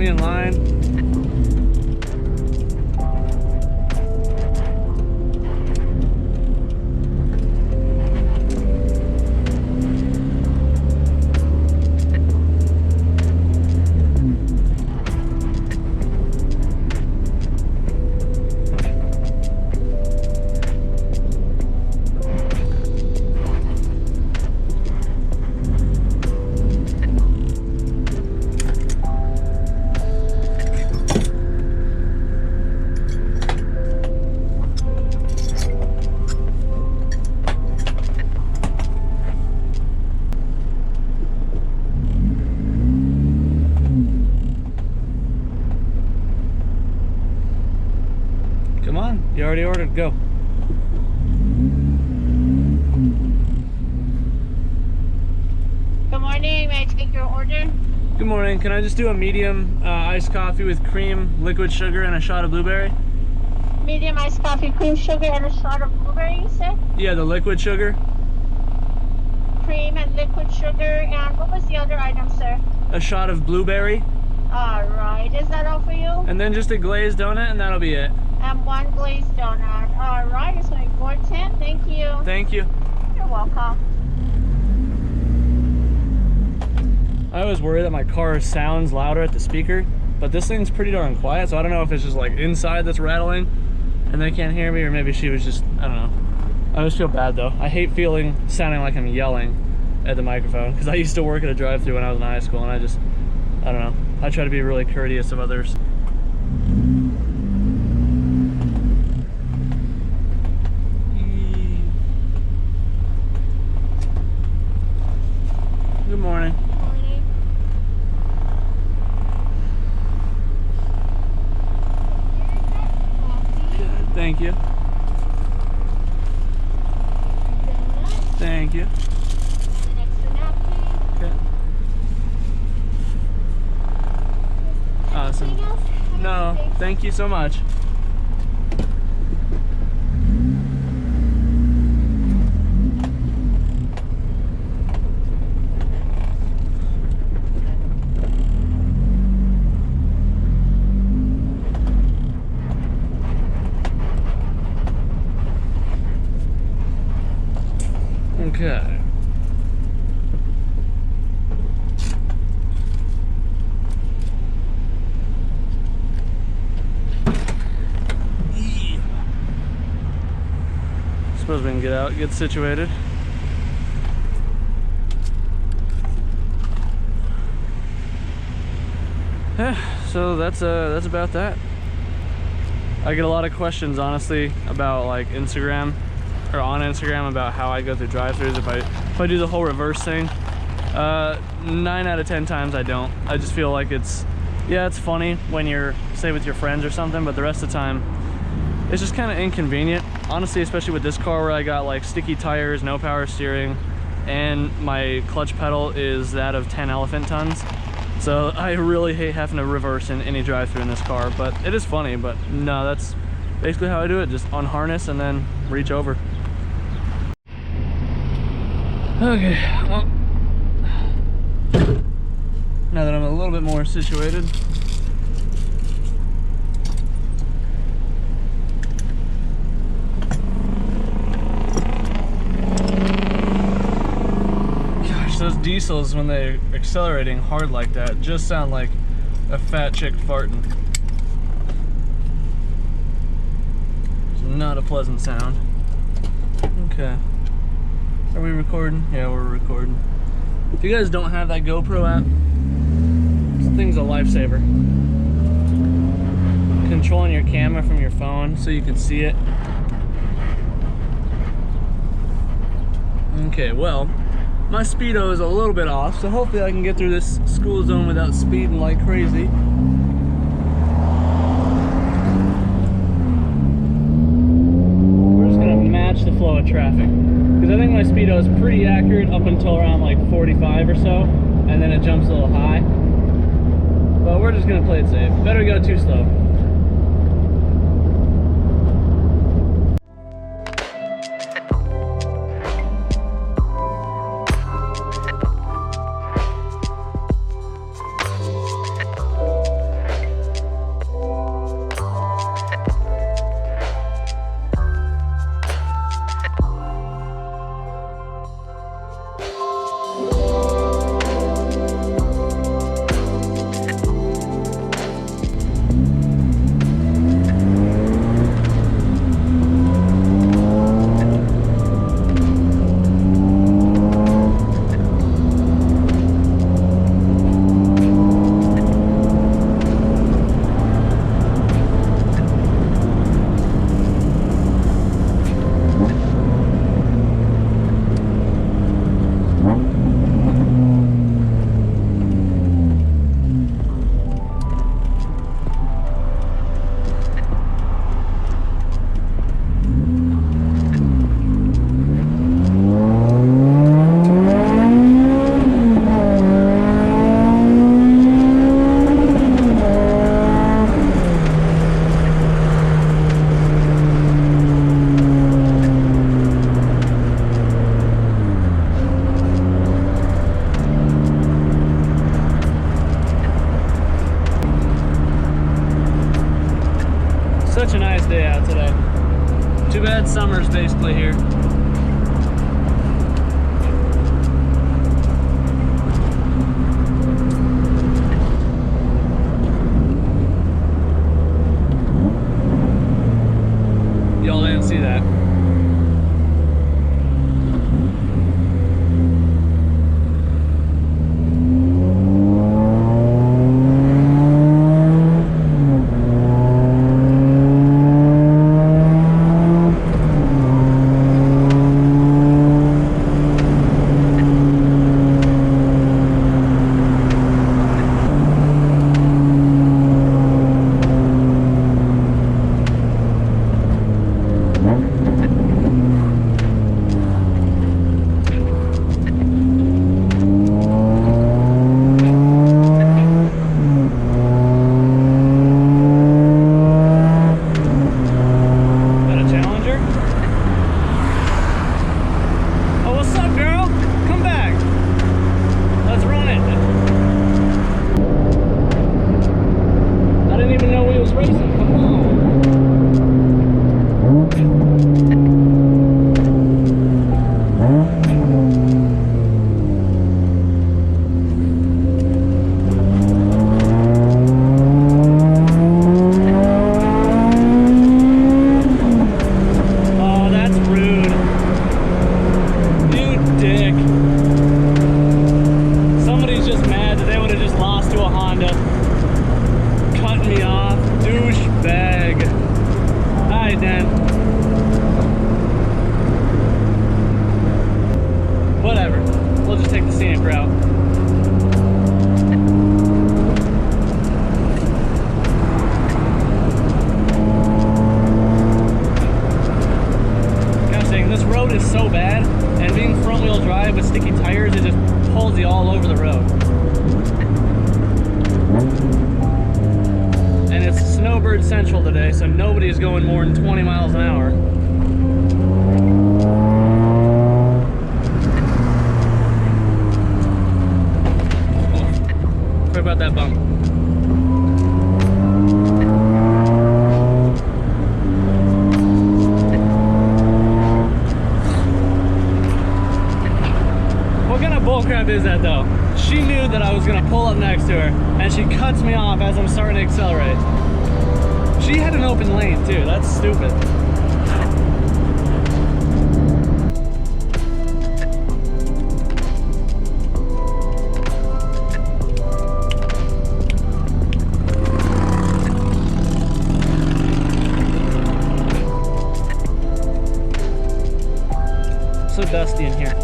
me in line. Come on, you already ordered, go. Good morning, may I take your order? Good morning, can I just do a medium iced coffee with cream, liquid sugar, and a shot of blueberry? Medium iced coffee, cream sugar, and a shot of blueberry, you said? Yeah, the liquid sugar. Cream and liquid sugar, and what was the other item, sir? A shot of blueberry. Alright, is that all for you? And then just a glazed donut, and that'll be it. And one glazed donut. Alright, it's going to be 410. Thank you. Thank you. You're welcome. I always worry that my car sounds louder at the speaker, but this thing's pretty darn quiet, so I don't know if it's just like inside that's rattling and they can't hear me, or maybe she was just, I don't know. I just feel bad though. I hate sounding like I'm yelling at the microphone, because I used to work at a drive-thru when I was in high school, and I don't know. I try to be really courteous of others. Good morning. Morning. Thank you. Thank you. An extra napkin. Okay. Awesome. Anything else? No, thank you so much. Okay. Suppose we can get out, get situated. So that's about that. I get a lot of questions, honestly, about like Instagram, or on Instagram, about how I go through drive-thrus if I do the whole reverse thing. 9 out of 10 times I don't. I just feel like it's funny when you're, say, with your friends or something, but the rest of the time it's just kind of inconvenient, honestly, especially with this car where I got like sticky tires, no power steering, and my clutch pedal is that of 10 elephant tons. So I really hate having to reverse in any drive-thru in this car, but it is funny. But no, that's basically how I do it. Just unharness and then reach over. Okay, well, now that I'm a little bit more situated, gosh, those diesels, when they're accelerating hard like that, just sound like a fat chick farting. It's not a pleasant sound. Okay. Are we recording? Yeah, we're recording. If you guys don't have that GoPro app, this thing's a lifesaver. Controlling your camera from your phone so you can see it. Okay, well, my speedo is a little bit off, so hopefully I can get through this school zone without speeding like crazy. We're just gonna match the flow of traffic, because I think my speedo is pretty accurate up until around like 45 or so, and then it jumps a little high. But we're just gonna play it safe. Better go too slow. It's summers basically here. Y'all didn't see that. Whatever, we'll just take the scenic route. Gosh dang, this road is so bad, and being front wheel drive with sticky tires, it just pulls you all over the road. And it's snowbird central today, so nobody is going more than 20 miles an hour. Sorry about that bump. What kind of bullcrap is that though? She knew that I was gonna pull up next to her, and she cuts me off as I'm starting to accelerate. She had an open lane too, that's stupid. So dusty in here.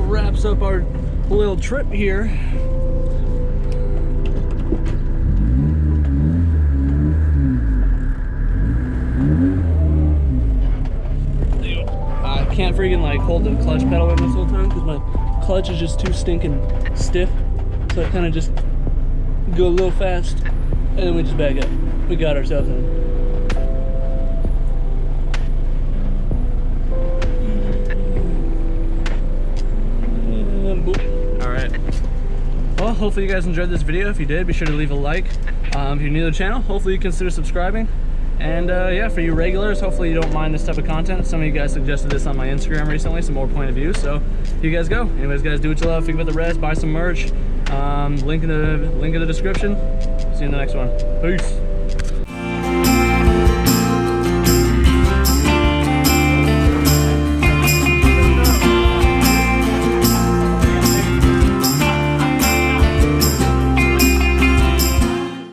Wraps up our little trip here. I can't freaking like hold the clutch pedal in this whole time because my clutch is just too stinking stiff, so I kind of just go a little fast and then we just back up. We got ourselves in. Well, hopefully you guys enjoyed this video. If you did, be sure to leave a like. If you're new to the channel, hopefully you consider subscribing. And yeah, for you regulars, hopefully you don't mind this type of content. Some of you guys suggested this on my Instagram recently, some more point of view. So here you guys go. Anyways, guys, do what you love. Think about the res, buy some merch. Link in the description. See you in the next one. Peace.